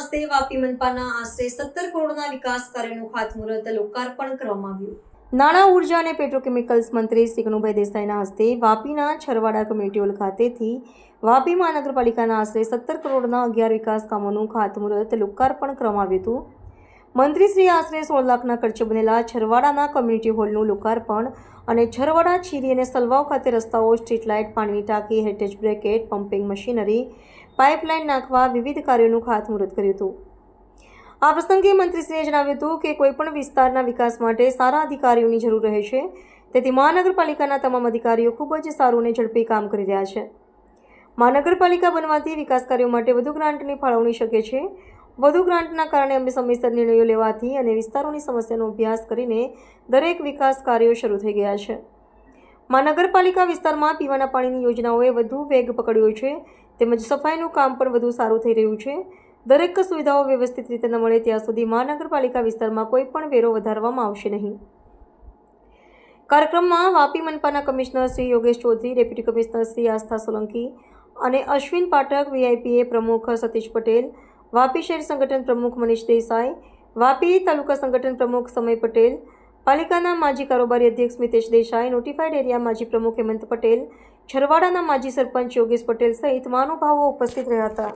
હસ્તે વાપી મનપાના આશરે 17 કરોડના વિકાસ કાર્યોનું ખાતમુહૂર્ત લોકાર્પણ કરવામાં આવ્યું. નાણાં ઉર્જા અને પેટ્રોકેમિકલ્સ મંત્રી શ્રી કનુભાઈ દેસાઈના હસ્તે વાપીના છરવાડા કમ્યુનિટી હોલ ખાતેથી વાપી મહાનગરપાલિકાના આશરે 17 કરોડના 11 વિકાસ કામોનું ખાતમુહૂર્ત લોકાર્પણ કરવામાં આવ્યું હતું. મંત્રીશ્રીએ આશરે 16 લાખના ખર્ચે બનેલા છરવાડાના કમ્યુનિટી હોલનું લોકાર્પણ અને છરવાડા, ચીરી અને સલવાવ ખાતે રસ્તાઓ, સ્ટ્રીટ લાઇટ, પાણીની ટાંકી, heritage bracket, pumping machinery, pipeline નાખવા વિવિધ કાર્યોનું ખાતમુહૂર્ત કર્યું હતું. આ પ્રસંગે મંત્રીશ્રીએ જણાવ્યું હતું કે કોઈપણ વિસ્તારના વિકાસ માટે સારા અધિકારીઓની જરૂર રહે છે. તેથી મહાનગરપાલિકાના તમામ અધિકારીઓ ખૂબ જ સારું અને ઝડપી કામ કરી રહ્યા છે. મહાનગરપાલિકા બનવાથી વિકાસ કાર્યો માટે વધુ ગ્રાન્ટની ફાળવણી શક્ય છે. વધુ ગ્રાન્ટના કારણે અમે સમયસર નિર્ણયો લેવાથી અને વિસ્તારોની સમસ્યાનો અભ્યાસ કરીને દરેક વિકાસ કાર્યો શરૂ થઈ ગયા છે. મહાનગરપાલિકા વિસ્તારમાં પીવાના પાણીની યોજનાઓએ વધુ વેગ પકડ્યો છે. તેમજ સફાઈનું કામ પણ વધુ સારું થઈ રહ્યું છે. દરેક સુવિધાઓ વ્યવસ્થિત રીતે ન મળે ત્યાં સુધી મહાનગરપાલિકા વિસ્તારમાં કોઈ પણ વેરો વધારવામાં આવશે નહીં. કાર્યક્રમમાં વાપી મનપાના commissioner Shri Yogesh Chaudhari, deputy commissioner Shri Astha Solanki અને અશ્વિન પાઠક, વીઆઈપીએ પ્રમુખ સતીશ પટેલ, વાપી શહેર સંગઠન પ્રમુખ મનીષ દેસાઈ, વાપી તાલુકા સંગઠન પ્રમુખ સમય પટેલ, પાલિકાના માજી કારોબારી અધ્યક્ષ મિતેશ દેસાઈ, નોટિફાઈડ એરિયા માજી પ્રમુખ હેમંત પટેલ, છરવાડાના માજી સરપંચ યોગેશ પટેલ સહિત મહાનુભાવો ઉપસ્થિત રહ્યા હતા.